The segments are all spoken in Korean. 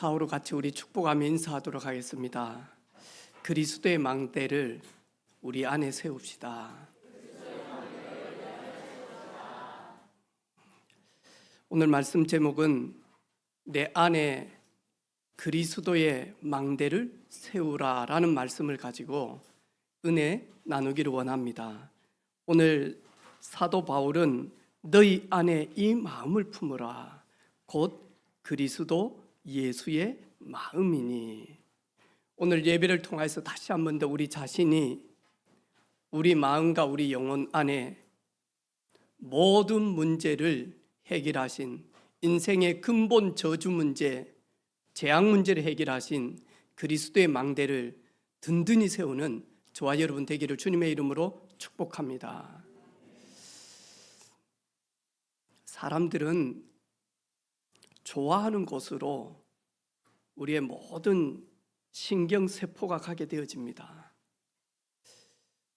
좌우로 같이 우리 축복하며 인사하도록 하겠습니다. 그리스도의 망대를 우리 안에 세웁시다. 오늘 말씀 제목은 내 안에 그리스도의 망대를 세우라라는 말씀을 가지고 은혜 나누기를 원합니다. 오늘 사도 바울은 너희 안에 이 마음을 품으라 곧 그리스도 예수의 마음이니, 오늘 예배를 통해서 다시 한 번 더 우리 자신이 우리 마음과 우리 영혼 안에 모든 문제를 해결하신, 인생의 근본 저주 문제, 재앙 문제를 해결하신 그리스도의 망대를 든든히 세우는 저와 여러분 되기를 주님의 이름으로 축복합니다. 사람들은 좋아하는 곳으로 우리의 모든 신경세포가 가게 되어집니다.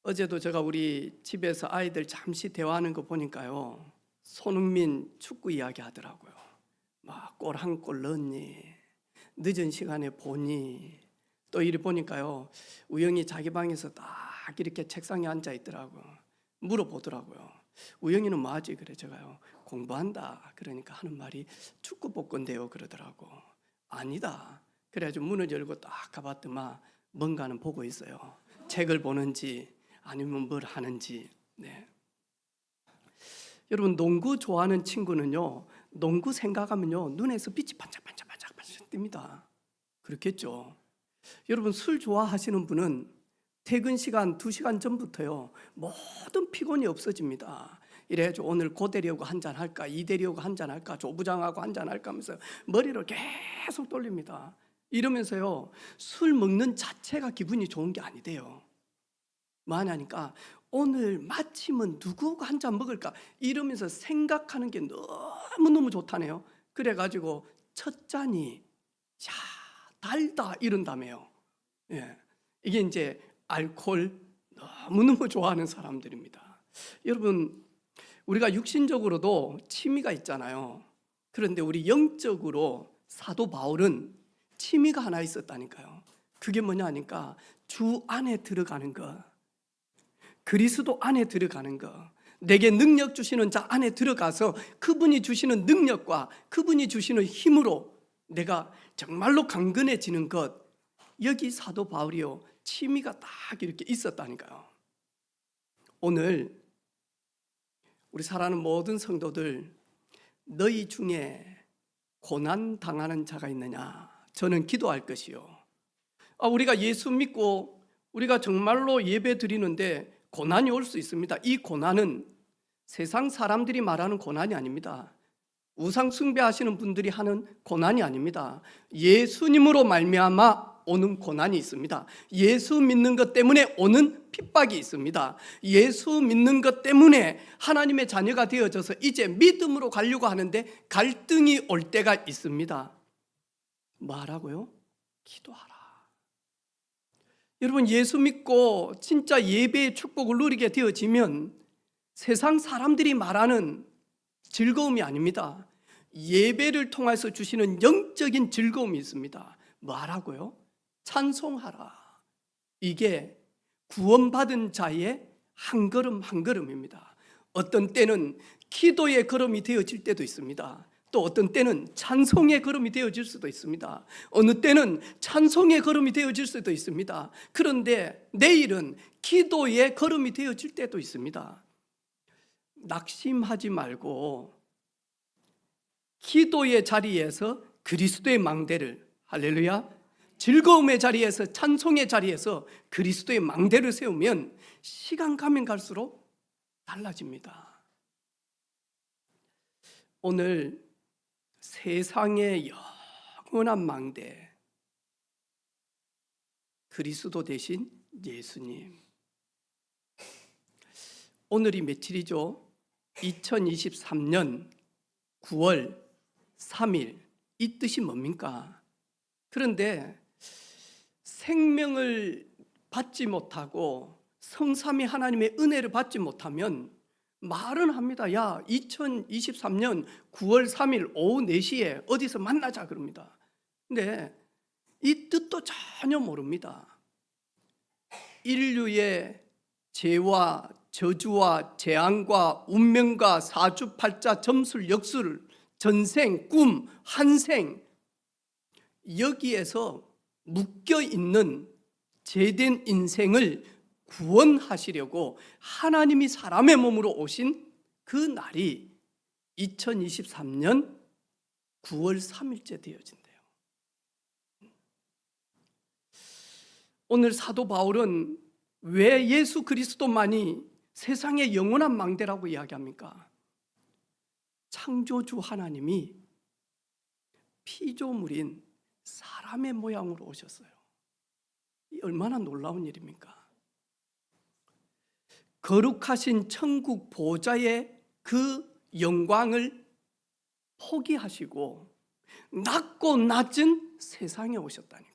어제도 제가 우리 집에서 아이들 잠시 대화하는 거 보니까요, 손흥민 축구 이야기 하더라고요. 막 골 한 골 넣었니? 늦은 시간에 보니? 또 이리 보니까요, 우영이 자기 방에서 딱 이렇게 책상에 앉아 있더라고요. 물어보더라고요. 우영이는 뭐 하지? 그래 제가요, 공부한다. 그러니까 하는 말이 축구 볼 건데요 그러더라고. 아니다. 그래가지고 문을 열고 딱 가봤더만 뭔가는 보고 있어요. 책을 보는지 아니면 뭘 하는지. 네. 여러분, 농구 좋아하는 친구는요, 농구 생각하면요 눈에서 빛이 반짝반짝 뜹니다. 그렇겠죠. 여러분, 술 좋아하시는 분은 퇴근 시간 2시간 전부터요 모든 피곤이 없어집니다. 이래가지고 오늘 고 대리하고 한잔 할까, 이 대리하고 한잔 할까, 조부장하고 한잔 할까 하면서 머리를 계속 돌립니다. 이러면서요 술 먹는 자체가 기분이 좋은 게 아니대요. 뭐하냐니까 오늘 마침은 누구하고 한잔 먹을까 이러면서 생각하는 게 너무너무 좋다네요. 그래가지고 첫 잔이 야 달다 이런다며요. 예. 이게 이제 알코올 너무너무 좋아하는 사람들입니다. 여러분, 우리가 육신적으로도 취미가 있잖아요. 그런데 우리 영적으로 사도 바울은 취미가 하나 있었다니까요. 그게 뭐냐 하니까 주 안에 들어가는 거, 그리스도 안에 들어가는 거, 내게 능력 주시는 자 안에 들어가서 그분이 주시는 능력과 그분이 주시는 힘으로 내가 정말로 강건해지는 것, 여기 사도 바울이요 취미가 딱 이렇게 있었다니까요. 오늘 우리 사랑하는 모든 성도들, 너희 중에 고난 당하는 자가 있느냐? 저는 기도할 것이요. 우리가 예수 믿고 우리가 정말로 예배 드리는데 고난이 올 수 있습니다. 이 고난은 세상 사람들이 말하는 고난이 아닙니다. 우상 숭배하시는 분들이 하는 고난이 아닙니다. 예수님으로 말미암아 오는 고난이 있습니다. 예수 믿는 것 때문에 오는 핍박이 있습니다. 예수 믿는 것 때문에 하나님의 자녀가 되어져서 이제 믿음으로 가려고 하는데 갈등이 올 때가 있습니다. 뭐 하라고요? 기도하라. 여러분, 예수 믿고 진짜 예배의 축복을 누리게 되어지면 세상 사람들이 말하는 즐거움이 아닙니다. 예배를 통해서 주시는 영적인 즐거움이 있습니다. 뭐 하라고요? 찬송하라. 이게 구원받은 자의 한 걸음 한 걸음입니다. 어떤 때는 기도의 걸음이 되어질 때도 있습니다. 또 어떤 때는 찬송의 걸음이 되어질 수도 있습니다. 어느 때는 찬송의 걸음이 되어질 수도 있습니다. 그런데 내일은 기도의 걸음이 되어질 때도 있습니다. 낙심하지 말고 기도의 자리에서 그리스도의 망대를, 할렐루야, 즐거움의 자리에서, 찬송의 자리에서 그리스도의 망대를 세우면 시간 가면 갈수록 달라집니다. 오늘 세상의 영원한 망대, 그리스도 대신 예수님. 오늘이 며칠이죠? 2023년 9월 3일. 이 뜻이 뭡니까? 그런데 생명을 받지 못하고 성삼위 하나님의 은혜를 받지 못하면 말은 합니다. 야, 2023년 9월 3일 오후 4시에 어디서 만나자 그럽니다. 근데 이 뜻도 전혀 모릅니다. 인류의 죄와 저주와 재앙과 운명과 사주팔자, 점술, 역술, 전생, 꿈, 한생, 여기에서 묶여있는 죄된 인생을 구원하시려고 하나님이 사람의 몸으로 오신 그 날이 2023년 9월 3일째 되어진대요. 오늘 사도 바울은 왜 예수 그리스도만이 세상의 영원한 망대라고 이야기합니까? 창조주 하나님이 피조물인 사람의 모양으로 오셨어요. 이 얼마나 놀라운 일입니까? 거룩하신 천국 보좌의 그 영광을 포기하시고 낮고 낮은 세상에 오셨다니까요.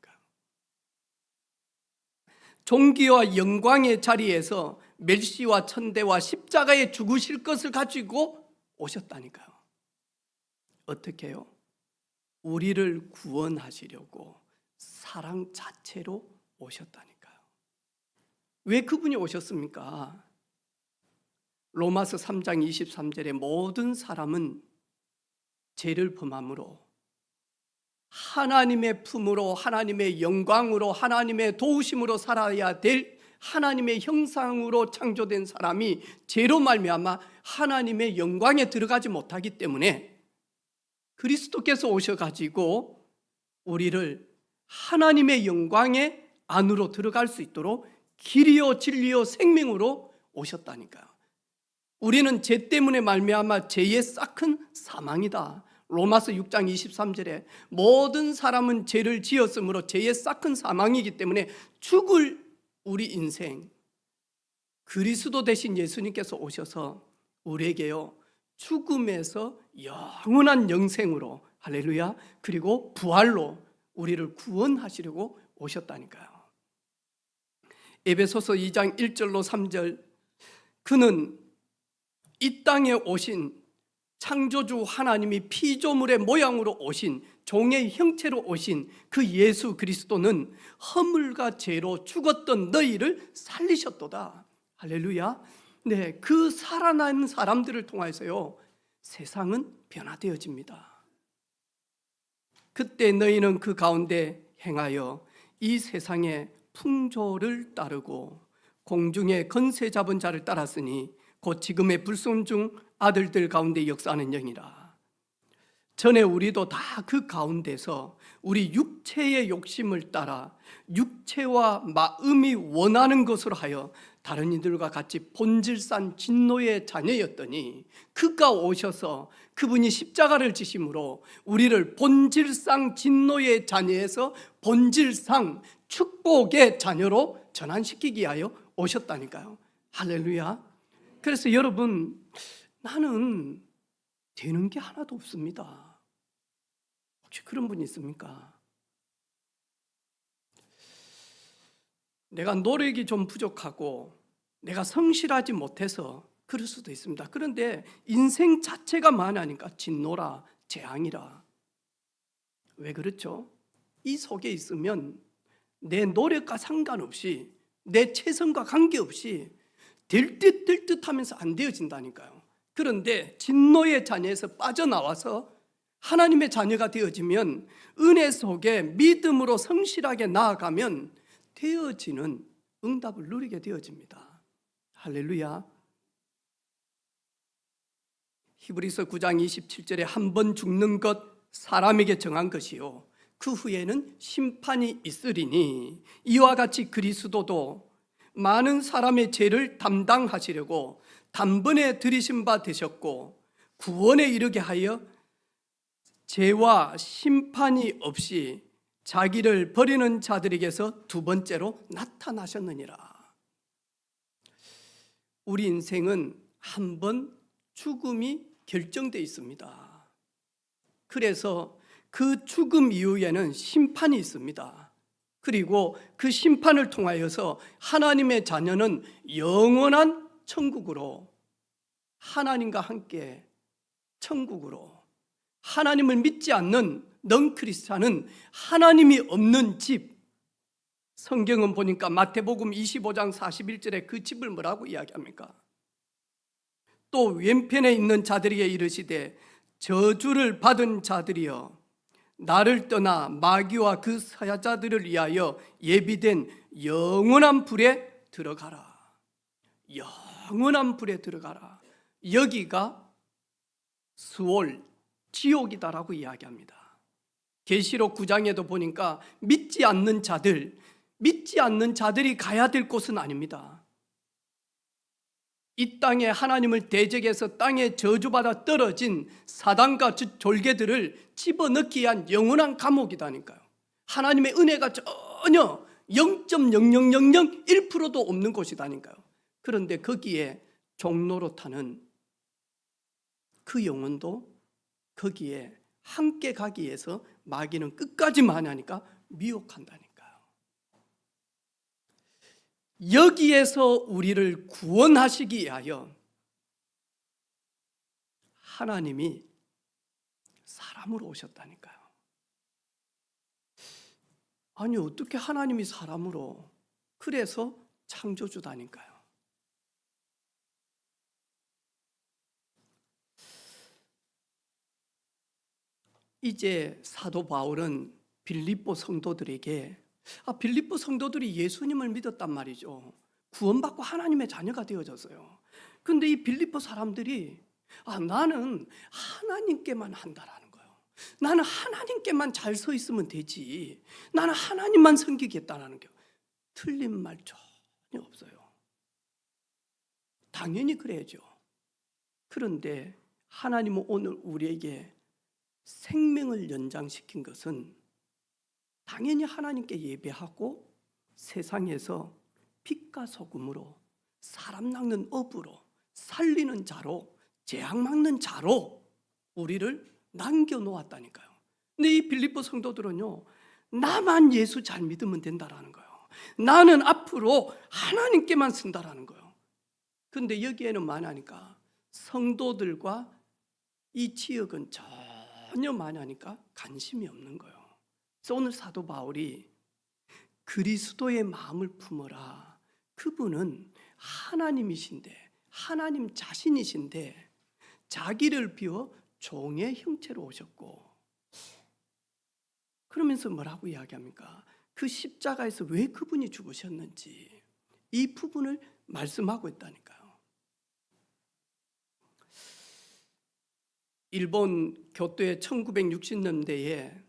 존귀와 영광의 자리에서 멸시와 천대와 십자가에 죽으실 것을 가지고 오셨다니까요. 어떻게 해요? 우리를 구원하시려고 사랑 자체로 오셨다니까요. 왜 그분이 오셨습니까? 로마서 3장 23절에 모든 사람은 죄를 범함으로 하나님의 품으로 하나님의 영광으로 하나님의 도우심으로 살아야 될 하나님의 형상으로 창조된 사람이 죄로 말미암아 하나님의 영광에 들어가지 못하기 때문에 그리스도께서 오셔가지고 우리를 하나님의 영광의 안으로 들어갈 수 있도록 길이요 진리요 생명으로 오셨다니까요. 우리는 죄 때문에 말미암아 죄의 싹은 사망이다. 로마서 6장 23절에 모든 사람은 죄를 지었으므로 죄의 싹은 사망이기 때문에 죽을 우리 인생, 그리스도 대신 예수님께서 오셔서 우리에게요 죽음에서 영원한 영생으로, 할렐루야, 그리고 부활로 우리를 구원하시려고 오셨다니까요. 에베소서 2장 1절로 3절, 그는 이 땅에 오신 창조주 하나님이 피조물의 모양으로 오신, 종의 형체로 오신 그 예수 그리스도는 허물과 죄로 죽었던 너희를 살리셨도다. 할렐루야. 네, 그 살아난 사람들을 통해서요 세상은 변화되어집니다. 그때 너희는 그 가운데 행하여 이 세상의 풍조를 따르고 공중의 건세 잡은 자를 따랐으니 곧 지금의 불순종 아들들 가운데 역사하는 영이라. 전에 우리도 다 그 가운데서 우리 육체의 욕심을 따라 육체와 마음이 원하는 것으로 하여 다른 이들과 같이 본질상 진노의 자녀였더니 그가 오셔서 그분이 십자가를 지심으로 우리를 본질상 진노의 자녀에서 본질상 축복의 자녀로 전환시키기 위하여 오셨다니까요. 할렐루야. 그래서 여러분, 나는 되는 게 하나도 없습니다. 혹시 그런 분 있습니까? 내가 노력이 좀 부족하고 내가 성실하지 못해서 그럴 수도 있습니다. 그런데 인생 자체가 만하니까 진노라 재앙이라. 왜 그렇죠? 이 속에 있으면 내 노력과 상관없이 내 최선과 관계없이 될 듯 하면서 안 되어진다니까요. 그런데 진노의 자녀에서 빠져나와서 하나님의 자녀가 되어지면 은혜 속에 믿음으로 성실하게 나아가면 되어지는 응답을 누리게 되어집니다. 할렐루야. 히브리서 9장 27절에 한 번 죽는 것 사람에게 정한 것이요 그 후에는 심판이 있으리니 이와 같이 그리스도도 많은 사람의 죄를 담당하시려고 단번에 들이신 바 되셨고 구원에 이르게 하여 죄와 심판이 없이 자기를 버리는 자들에게서 두 번째로 나타나셨느니라. 우리 인생은 한 번 죽음이 결정되어 있습니다. 그래서 그 죽음 이후에는 심판이 있습니다. 그리고 그 심판을 통하여서 하나님의 자녀는 영원한 천국으로, 하나님과 함께 천국으로, 하나님을 믿지 않는 넌 크리스찬은 하나님이 없는 집. 성경은 보니까 마태복음 25장 41절에 그 집을 뭐라고 이야기합니까? 또 왼편에 있는 자들에게 이르시되 저주를 받은 자들이여 나를 떠나 마귀와 그 사자들을 위하여 예비된 영원한 불에 들어가라. 영원한 불에 들어가라. 여기가 수올 지옥이다라고 이야기합니다. 계시록 9장에도 보니까 믿지 않는 자들이 가야 될 곳은 아닙니다. 이 땅에 하나님을 대적해서 땅에 저주받아 떨어진 사단과 졸개들을 집어넣기 위한 영원한 감옥이다니까요. 하나님의 은혜가 전혀 0.0001%도 없는 곳이다니까요. 그런데 거기에 종로로 타는 그 영혼도 거기에 함께 가기 위해서 마귀는 끝까지 만하니까 미혹한다니까요. 여기에서 우리를 구원하시기 위하여 하나님이 사람으로 오셨다니까요. 아니 어떻게 하나님이 사람으로? 그래서 창조주다니까요. 이제 사도 바울은 빌립보 성도들에게 빌립보 성도들이 예수님을 믿었단 말이죠. 구원받고 하나님의 자녀가 되어졌어요. 그런데 이 빌립보 사람들이 나는 하나님께만 한다라는 거예요. 나는 하나님께만 잘 서 있으면 되지. 나는 하나님만 섬기겠다라는 게 틀린 말 전혀 없어요. 당연히 그래야죠. 그런데 하나님은 오늘 우리에게 생명을 연장시킨 것은 당연히 하나님께 예배하고 세상에서 빛과 소금으로 사람 낚는 업으로 살리는 자로 재앙 막는 자로 우리를 남겨놓았다니까요. 근데 이 빌립보 성도들은요, 나만 예수 잘 믿으면 된다라는 거예요. 나는 앞으로 하나님께만 쓴다라는 거예요. 그런데 여기에는 많으니까 성도들과 이 지역은 전혀 많으니까 관심이 없는 거예요. 그래서 오늘 사도 바울이 그리스도의 마음을 품어라. 그분은 하나님이신데, 하나님 자신이신데 자기를 비워 종의 형체로 오셨고, 그러면서 뭐라고 이야기합니까? 그 십자가에서 왜 그분이 죽으셨는지 이 부분을 말씀하고 있다니까요. 일본 교토의 1960년대에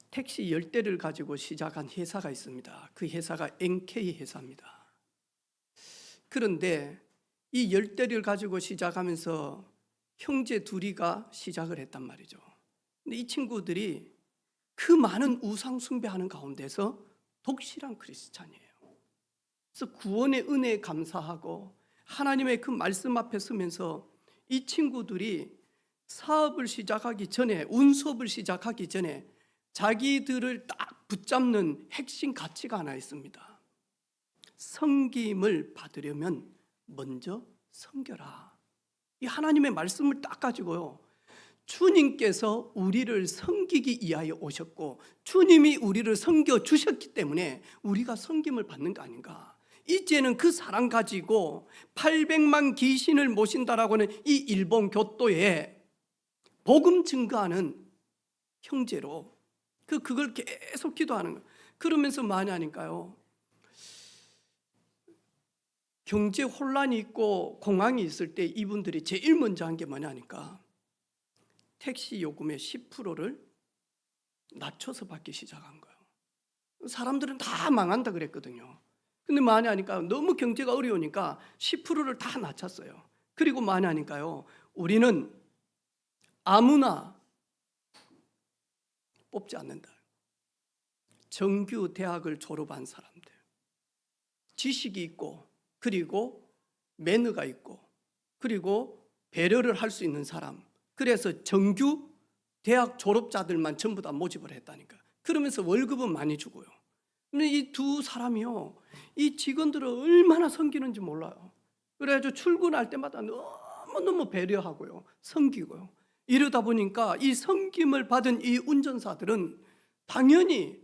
택시 10대를 가지고 시작한 회사가 있습니다. 그 회사가 NK 회사입니다. 그런데 이 10대를 가지고 시작하면서 형제 둘이가 시작을 했단 말이죠. 근데 이 친구들이 그 많은 우상 숭배하는 가운데서 독실한 크리스찬이에요. 그래서 구원의 은혜에 감사하고 하나님의 그 말씀 앞에 서면서 이 친구들이 사업을 시작하기 전에, 운수업을 시작하기 전에 자기들을 딱 붙잡는 핵심 가치가 하나 있습니다. 섬김을 받으려면 먼저 섬겨라. 이 하나님의 말씀을 딱 가지고요, 주님께서 우리를 섬기기 위하여 오셨고 주님이 우리를 섬겨 주셨기 때문에 우리가 섬김을 받는 거 아닌가. 이제는 그 사랑 가지고 800만 귀신을 모신다라고 하는 이 일본 교토에 복음 증거하는 형제로 그걸 계속 기도하는 거예요. 그러면서 많이 하니까요, 경제 혼란이 있고 공황이 있을 때 이분들이 제일 먼저 한 게 뭐냐니까 택시 요금의 10%를 낮춰서 받기 시작한 거예요. 사람들은 다 망한다 그랬거든요. 근데 많이 하니까 너무 경제가 어려우니까 10%를 다 낮췄어요. 그리고 많이 하니까요, 우리는 아무나 뽑지 않는다. 정규 대학을 졸업한 사람들, 지식이 있고 그리고 매너가 있고 그리고 배려를 할 수 있는 사람, 그래서 정규 대학 졸업자들만 전부 다 모집을 했다니까. 그러면서 월급은 많이 주고요. 근데 이 두 사람이요, 이 직원들을 얼마나 섬기는지 몰라요. 그래가지고 출근할 때마다 너무너무 배려하고요, 섬기고요. 이러다 보니까 이 섬김을 받은 이 운전사들은 당연히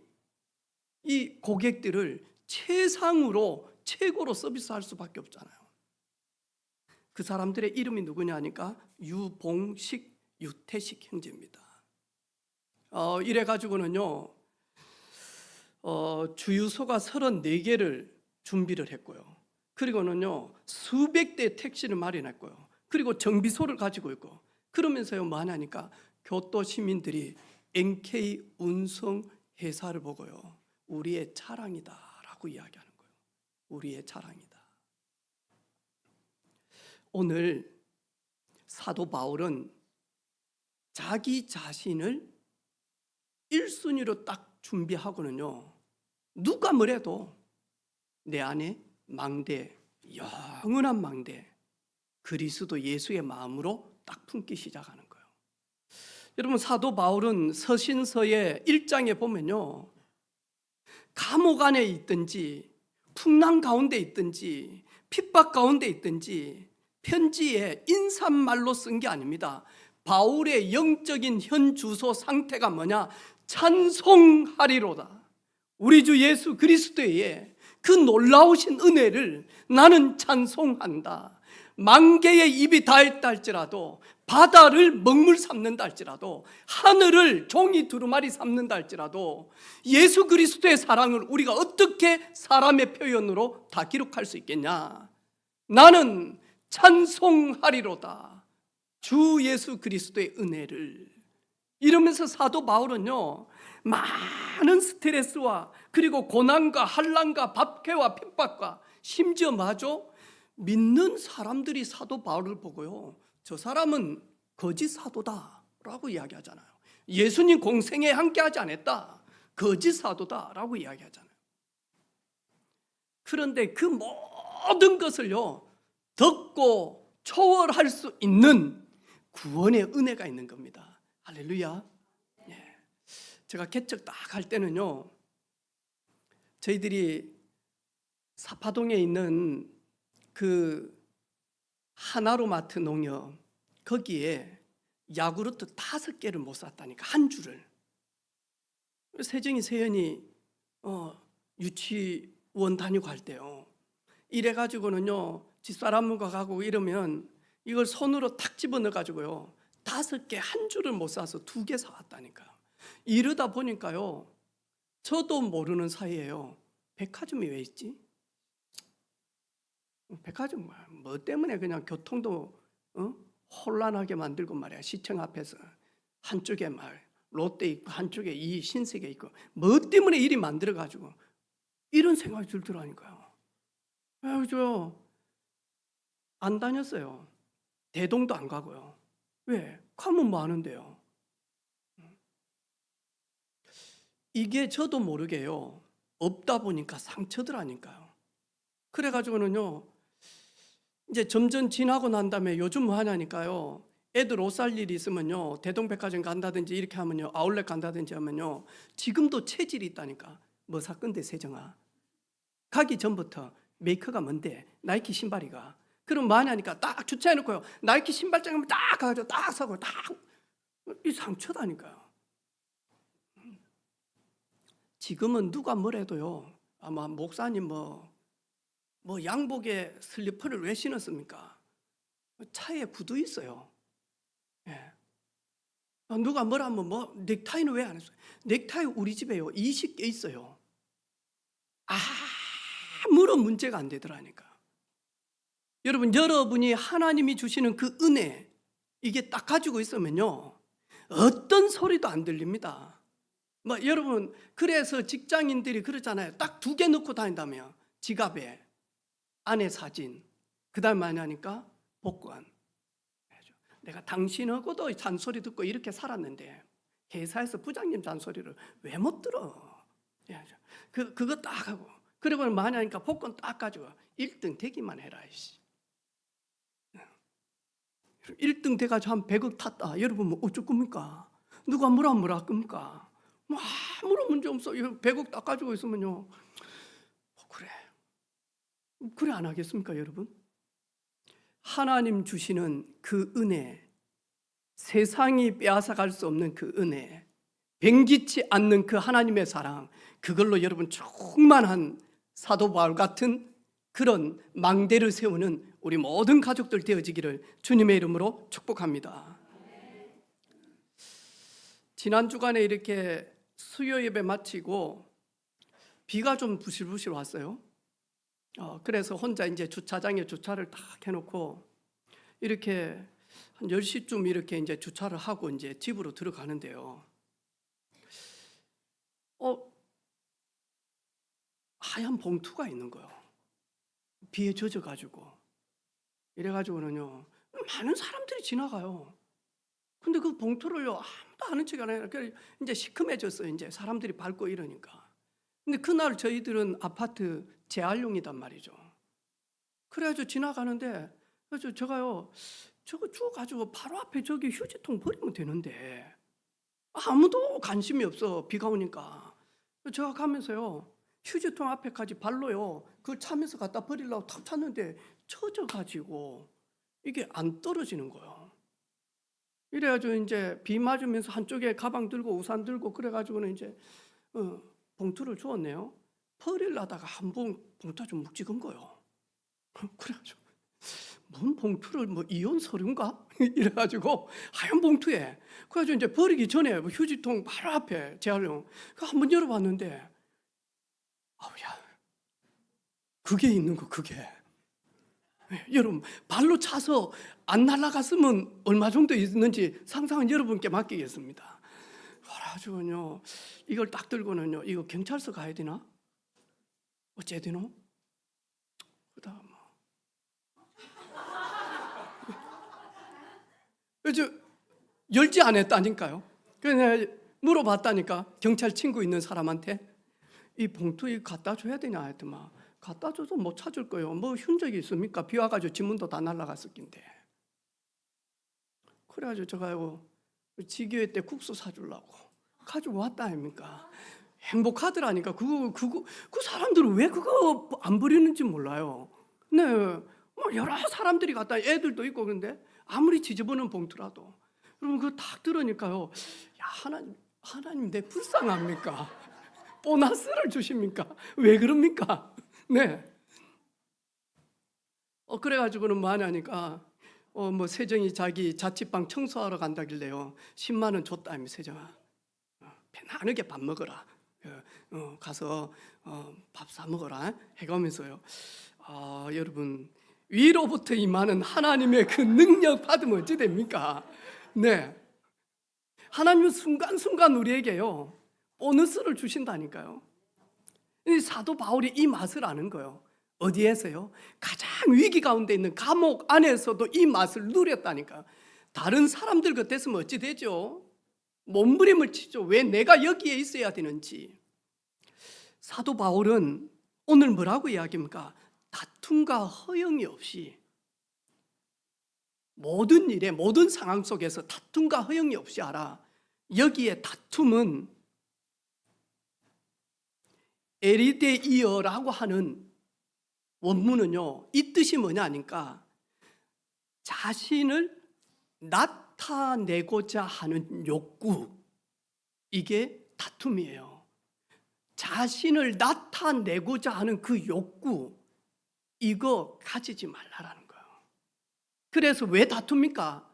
이 고객들을 최상으로 최고로 서비스할 수밖에 없잖아요. 그 사람들의 이름이 누구냐 하니까 유봉식, 유태식 형제입니다. 이래가지고는요, 주유소가 34개를 준비를 했고요. 그리고는요, 수백 대의 택시를 마련했고요. 그리고 정비소를 가지고 있고, 그러면서요, 뭐 하냐니까 교토 시민들이 NK 운송 회사를 보고요, 우리의 자랑이다라고 이야기하는 거예요. 우리의 자랑이다. 오늘 사도 바울은 자기 자신을 1순위로 딱 준비하고는요, 누가 뭐래도 내 안에 망대, 영원한 망대, 그리스도 예수의 마음으로 딱 품기 시작하는 거예요. 여러분, 사도 바울은 서신서의 1장에 보면요, 감옥 안에 있든지 풍랑 가운데 있든지 핍박 가운데 있든지 편지에 인사말로 쓴 게 아닙니다. 바울의 영적인 현 주소 상태가 뭐냐? 찬송하리로다. 우리 주 예수 그리스도의 그 놀라우신 은혜를 나는 찬송한다. 만개의 입이 닿았다 할지라도, 바다를 먹물 삼는다 할지라도, 하늘을 종이 두루마리 삼는다 할지라도 예수 그리스도의 사랑을 우리가 어떻게 사람의 표현으로 다 기록할 수 있겠냐? 나는 찬송하리로다. 주 예수 그리스도의 은혜를. 이러면서 사도 바울은요, 많은 스트레스와 그리고 고난과 환난과 박해와 핍박과 심지어 마저 믿는 사람들이 사도 바울을 보고요, 저 사람은 거짓 사도다라고 이야기하잖아요. 예수님 공생에 함께하지 않았다, 거짓 사도다라고 이야기하잖아요. 그런데 그 모든 것을요, 덮고 초월할 수 있는 구원의 은혜가 있는 겁니다. 할렐루야. 예. 제가 개척 딱 할 때는요, 저희들이 사파동에 있는 그 하나로마트 농협, 거기에 야구르트 5개를 못 샀다니까, 한 주를. 세정이 세연이 유치원 다니고 할 때요, 이래가지고는요, 집사람과 가고 이러면 이걸 손으로 탁 집어넣어가지고요, 5개 한 줄을 못 사서 2개 사왔다니까요. 이러다 보니까요, 저도 모르는 사이에요, 백화점이 왜 있지? 백화점 뭐 때문에 그냥 교통도 혼란하게 만들고 말이야. 시청 앞에서 한쪽에 롯데 있고 한쪽에 이 신세계 있고, 뭐 때문에 일이 만들어가지고 이런 생각이 들더라니까요. 그래서 안 다녔어요. 대동도 안 가고요. 왜? 가면 뭐 하는데요? 이게 저도 모르게요, 없다 보니까 상처더라니까요. 그래가지고는요, 이제 점점 지나고 난 다음에 요즘 뭐 하냐니까요, 애들 옷 살 일이 있으면요, 대동백화점 간다든지 이렇게 하면요, 아울렛 간다든지 하면요, 지금도 체질이 있다니까. 뭐 살 건데 세정아? 가기 전부터 메이커가 뭔데? 나이키 신발이가. 그럼 뭐 하냐니까 딱 주차해놓고요, 나이키 신발장을 딱 가가지고 딱 사고 딱. 이 상처다니까요. 지금은 누가 뭐래도요, 아마 목사님 뭐 양복에 슬리퍼를 왜 신었습니까? 차에 구두 있어요. 예. 누가 뭐라 하면 넥타이는 왜 안 했어요? 넥타이 우리 집에요 20개 있어요. 아무런 문제가 안 되더라니까. 여러분이 하나님이 주시는 그 은혜, 이게 딱 가지고 있으면요, 어떤 소리도 안 들립니다. 여러분, 그래서 직장인들이 그러잖아요. 딱 2개 넣고 다닌다며. 지갑에 아내 사진, 그 다음 많이 하니까 복권. 내가 당신하고도 잔소리 듣고 이렇게 살았는데 회사에서 부장님 잔소리를 왜 못 들어? 그거 딱 하고, 그리고 많이 하니까 복권 딱 가지고 1등 되기만 해라. 1등 돼가지고 한 100억 탔다. 여러분 뭐 어쩔 겁니까? 누가 뭐라 할 겁니까? 아무런 문제 없어. 100억 딱 가지고 있으면요, 그래 안 하겠습니까, 여러분? 하나님 주시는 그 은혜, 세상이 빼앗아갈 수 없는 그 은혜, 변기치 않는 그 하나님의 사랑, 그걸로 여러분 충만한 사도 바울 같은 그런 망대를 세우는 우리 모든 가족들 되어지기를 주님의 이름으로 축복합니다. 지난 주간에 이렇게 수요 예배 마치고 비가 좀 부실부실 왔어요. 그래서 혼자 이제 주차장에 주차를 딱 해놓고 이렇게 한 10시쯤 이렇게 이제 주차를 하고 이제 집으로 들어가는데요. 하얀 봉투가 있는 거예요. 비에 젖어가지고. 이래가지고는요, 많은 사람들이 지나가요. 근데 그 봉투를요, 아무도 아는 척이 안 해요. 이제 시큼해졌어요. 이제 사람들이 밟고 이러니까. 근데 그날 저희들은 아파트 재활용이단 말이죠. 그래가지고 지나가는데, 그래서 제가요, 저거 주워가지고 바로 앞에 저기 휴지통 버리면 되는데, 아무도 관심이 없어. 비가 오니까. 제가 가면서요, 휴지통 앞에까지 발로요, 그걸 차면서 갖다 버리려고 탁 찼는데 젖어가지고 이게 안 떨어지는 거예요. 이래가지고 이제 비 맞으면서 한쪽에 가방 들고 우산 들고 그래가지고는 이제 봉투를 주었네요. 버리려다가 한 봉투가 좀 묵직한 거예요. 그래가지고 뭔 봉투를 뭐 이혼 서류인가? 이래가지고 하얀 봉투에 그래가지고 이제 버리기 전에 뭐 휴지통 바로 앞에 재활용 한번 열어봤는데 아우야 그게 있는 거 그게 여러분 발로 차서 안 날아갔으면 얼마 정도 있는지 상상은 여러분께 맡기겠습니다. 그래가지고요 이걸 딱 들고는요 이거 경찰서 가야 되나? 어째 되노? 그다음 그래서 열지 않았다니까요. 그래서 물어봤다니까 경찰 친구 있는 사람한테 이 봉투 갖다 줘야 되냐 했더만 갖다 줘도 못 찾을 거예요. 뭐 흔적이 있습니까? 비 와가지고 지문도 다 날아갔을 낀데. 그래가지고 제가요 지교회 때 국수 사주려고 가지고 왔다 아닙니까? 행복하더라니까. 그 사람들은 왜 그거 안 버리는지 몰라요. 네, 뭐 여러 사람들이 갖다 애들도 있고 그런데 아무리 지저분한 봉투라도 여러분 그거 딱 들으니까요. 야 하나님 내 불쌍합니까? 보너스를 주십니까? 왜 그럽니까? 네. 그래가지고는 뭐 하냐니까 뭐 세정이 자기 자취방 청소하러 간다길래요 10만 원 줬다며 세정아 편안하게 밥 먹어라 가서 밥 사 먹어라 해가면서요 여러분 위로부터 임하는 하나님의 그 능력 받으면 어찌 됩니까? 네. 하나님은 순간순간 우리에게요 보너스를 주신다니까요. 사도 바울이 이 맛을 아는 거예요. 어디에서요? 가장 위기 가운데 있는 감옥 안에서도 이 맛을 누렸다니까. 다른 사람들 같았으면 어찌 되죠? 몸부림을 치죠. 왜 내가 여기에 있어야 되는지. 사도 바울은 오늘 뭐라고 이야기합니까? 다툼과 허영이 없이 모든 일에 모든 상황 속에서 다툼과 허영이 없이 하라. 여기에 다툼은 에리데이어라고 하는 원문은요 이 뜻이 뭐냐 하니까 자신을 나타내고자 하는 욕구, 이게 다툼이에요. 자신을 나타내고자 하는 그 욕구, 이거 가지지 말라라는 거예요. 그래서 왜 다툽니까?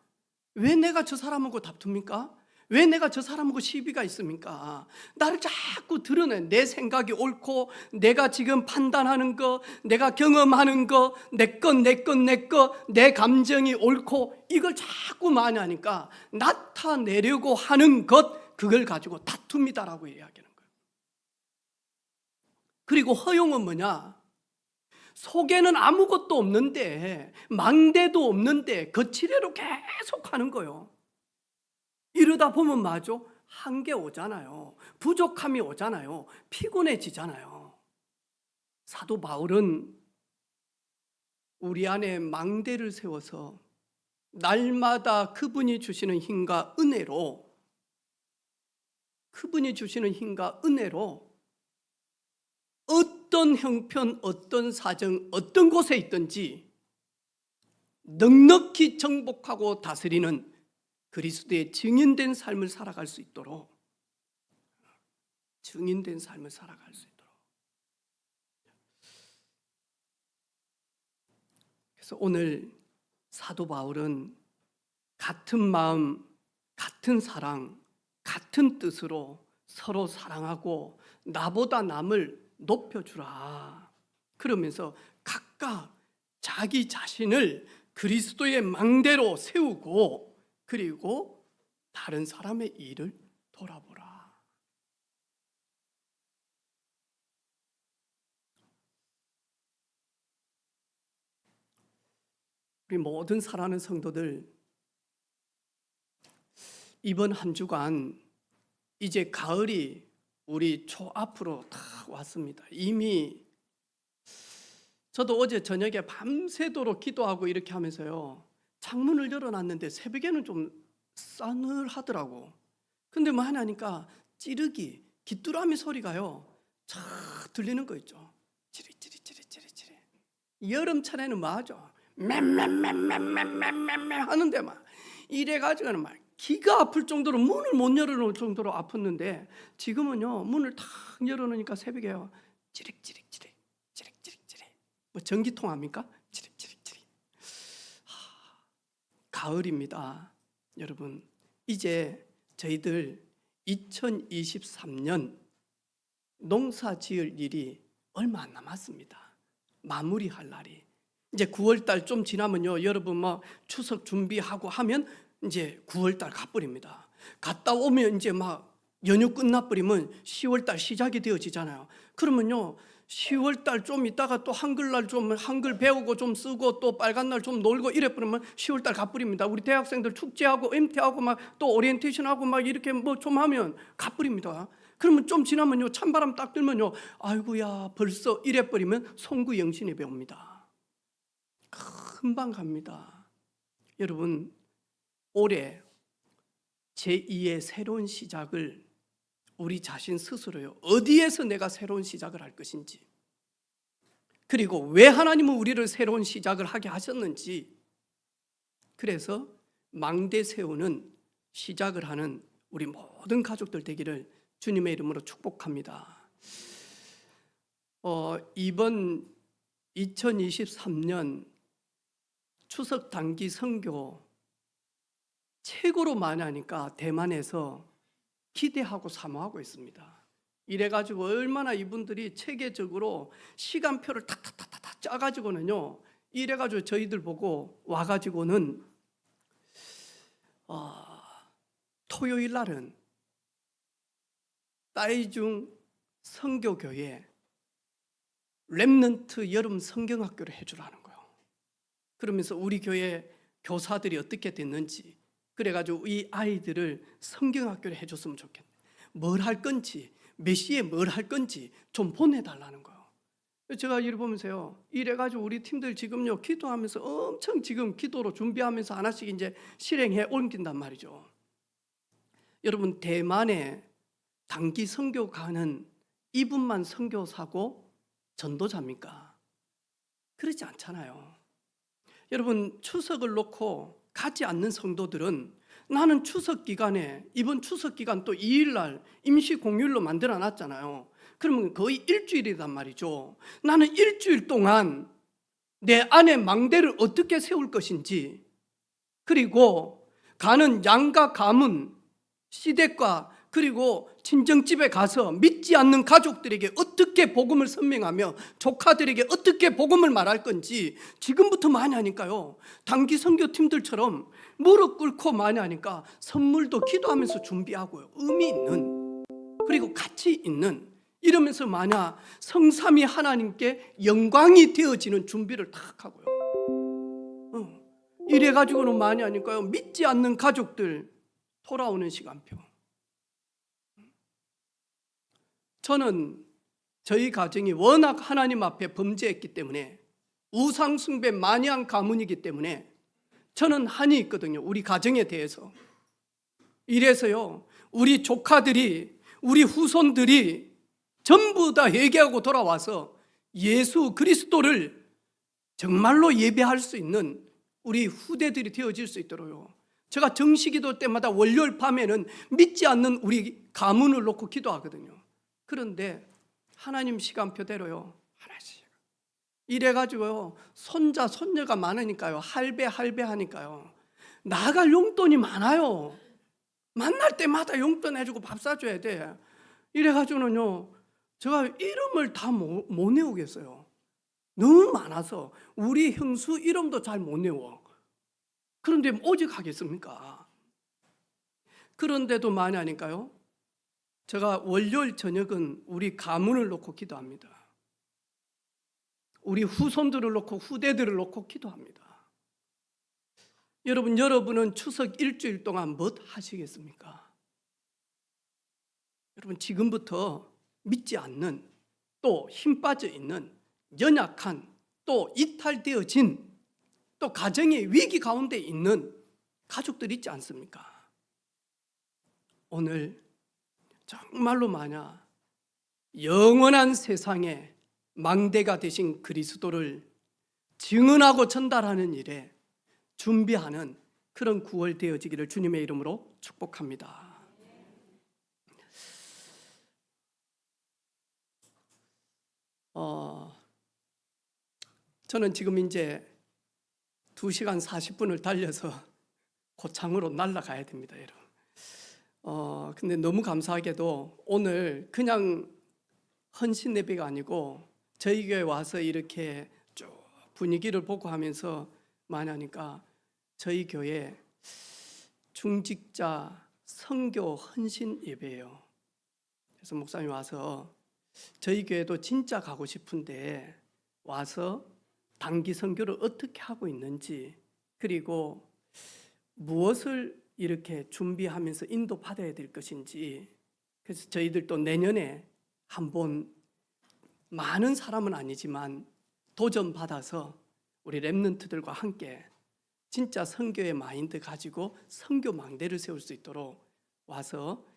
왜 내가 저 사람하고 다툽니까? 왜 내가 저 사람하고 시비가 있습니까? 나를 자꾸 드러내. 내 생각이 옳고 내가 지금 판단하는 거, 내가 경험하는 거, 내 감정이 옳고 이걸 자꾸 많이 하니까 나타내려고 하는 것, 그걸 가지고 다툼이다라고 이야기하는 거예요. 그리고 허용은 뭐냐? 속에는 아무것도 없는데, 망대도 없는데 거칠애로 계속 하는 거예요. 이러다 보면 맞죠? 한계 오잖아요. 부족함이 오잖아요. 피곤해지잖아요. 사도 바울은 우리 안에 망대를 세워서 날마다 그분이 주시는 힘과 은혜로 어떤 형편, 어떤 사정, 어떤 곳에 있든지 넉넉히 정복하고 다스리는 그리스도의 증인된 삶을 살아갈 수 있도록, 증인된 삶을 살아갈 수 있도록. 그래서 오늘 사도 바울은 같은 마음, 같은 사랑, 같은 뜻으로 서로 사랑하고 나보다 남을 높여주라, 그러면서 각각 자기 자신을 그리스도의 망대로 세우고, 그리고 다른 사람의 일을 돌아보라. 우리 모든 사랑하는 성도들, 이번 한 주간 이제 가을이 우리 앞으로 다 왔습니다. 이미 저도 어제 저녁에 밤새도록 기도하고 이렇게 하면서요, 창문을 열어놨는데 새벽에는 좀 싸늘하더라고. 근데 뭐 하냐니까 찌르기, 귀뚜라미 소리가요 쫙 들리는 거 있죠. 찌릿찌릿찌릿찌릿찌릿. 여름철에는 뭐 하죠? 맴맴맴맴맴맴맴 하는데 막 이래가지고는 막 기가 아플 정도로 문을 못 열어놓을 정도로 아팠는데, 지금은요 문을 탁 열어놓으니까 새벽에요 찌릿찌릿찌릿 찌릿찌릿찌릿. 뭐 전기통 합니까? 찌릿찌릿찌릿. 가을입니다. 여러분, 이제 저희들 2023년 농사 지을 일이 얼마 안 남았습니다. 마무리할 날이. 이제 9월달 좀 지나면요, 여러분 막 추석 준비하고 하면 이제 9월달 가버립니다. 갔다 오면 이제 막 연휴 끝나버리면 10월달 시작이 되어지잖아요. 그러면요 10월달 좀 있다가 또 한글날 좀 한글 배우고 좀 쓰고 또 빨간날 좀 놀고 이래버리면 10월달 가버립니다. 우리 대학생들 축제하고 MT하고 막 또 오리엔테이션하고 막 이렇게 뭐 좀 하면 가버립니다. 그러면 좀 지나면요 찬바람 딱 들면요, 아이고야 벌써 이래버리면 송구영신이 배웁니다. 금방 갑니다. 여러분, 올해 제2의 새로운 시작을 우리 자신 스스로요, 어디에서 내가 새로운 시작을 할 것인지, 그리고 왜 하나님은 우리를 새로운 시작을 하게 하셨는지, 그래서 망대 세우는 시작을 하는 우리 모든 가족들 되기를 주님의 이름으로 축복합니다. 이번 2023년 추석 단기 선교 최고로 많이 하니까 대만에서 기대하고 사모하고 있습니다. 이래가지고 얼마나 이분들이 체계적으로 시간표를 탁탁탁탁 짜가지고는요, 이래가지고 저희들 보고 와가지고는 토요일 날은 따이중 선교교회 렘넌트 여름 성경학교를 해주라는 거예요. 그러면서 우리 교회 교사들이 어떻게 됐는지, 그래가지고 이 아이들을 성경학교를 해줬으면 좋겠네. 뭘 할 건지, 몇 시에 뭘 할 건지 좀 보내달라는 거예요. 제가 이를 보면서요, 이래가지고 우리 팀들 지금요 기도하면서 엄청 지금 기도로 준비하면서 하나씩 이제 실행해 옮긴단 말이죠. 여러분, 대만에 단기 선교 가는 이분만 선교사고 전도자입니까? 그렇지 않잖아요. 여러분, 추석을 놓고 가지 않는 성도들은 나는 추석 기간에, 이번 추석 기간 또 2일날 임시 공휴일로 만들어 놨잖아요. 그러면 거의 일주일이란 말이죠. 나는 일주일 동안 내 안에 망대를 어떻게 세울 것인지, 그리고 가는 양가 가문, 시댁과 그리고 친정집에 가서 믿지 않는 가족들에게 어떻게 복음을 설명하며 조카들에게 어떻게 복음을 말할 건지 지금부터 많이 하니까요, 단기 선교팀들처럼 무릎 꿇고 많이 하니까 선물도 기도하면서 준비하고요, 의미 있는, 그리고 가치 있는, 이러면서 만약 성삼위 하나님께 영광이 되어지는 준비를 탁 하고요. 이래가지고는 많이 하니까요, 믿지 않는 가족들 돌아오는 시간표. 저는 저희 가정이 워낙 하나님 앞에 범죄했기 때문에, 우상 숭배 많이 한 가문이기 때문에 저는 한이 있거든요, 우리 가정에 대해서. 이래서요, 우리 조카들이, 우리 후손들이 전부 다 회개하고 돌아와서 예수 그리스도를 정말로 예배할 수 있는 우리 후대들이 되어질 수 있도록요, 제가 정시기도 때마다 월요일 밤에는 믿지 않는 우리 가문을 놓고 기도하거든요. 그런데 하나님 시간표대로요, 하나씩 이래가지고요, 손자 손녀가 많으니까요, 할배 하니까요, 나갈 용돈이 많아요. 만날 때마다 용돈 해주고 밥 사줘야 돼. 이래가지고는요, 제가 이름을 다 못 외우겠어요. 너무 많아서 우리 형수 이름도 잘 못 외워. 그런데 오직 하겠습니까? 그런데도 많이 하니까요, 제가 월요일 저녁은 우리 가문을 놓고 기도합니다. 우리 후손들을 놓고 후대들을 놓고 기도합니다. 여러분은 추석 일주일 동안 뭐 하시겠습니까? 여러분, 지금부터 믿지 않는, 또 힘 빠져 있는, 연약한, 또 이탈되어진, 또 가정의 위기 가운데 있는 가족들 있지 않습니까? 오늘 정말로 만약 영원한 세상에 망대가 되신 그리스도를 증언하고 전달하는 일에 준비하는 그런 9월 되어지기를 주님의 이름으로 축복합니다. 저는 지금 이제 2시간 40분을 달려서 고창으로 날아가야 됩니다, 여러분. 근데 너무 감사하게도 오늘 그냥 헌신 예배가 아니고 저희 교회 와서 이렇게 쭉 분위기를 보고 하면서 많이 하니까 저희 교회 중직자 선교 헌신 예배예요. 그래서 목사님 와서 저희 교회도 진짜 가고 싶은데 와서 단기 선교를 어떻게 하고 있는지, 그리고 무엇을 이렇게 준비하면서 인도받아야 될 것인지, 그래서 저희들도 내년에 한번 많은 사람은 아니지만 도전받아서 우리 렘넌트들과 함께 진짜 선교의 마인드 가지고 선교 망대를 세울 수 있도록 와서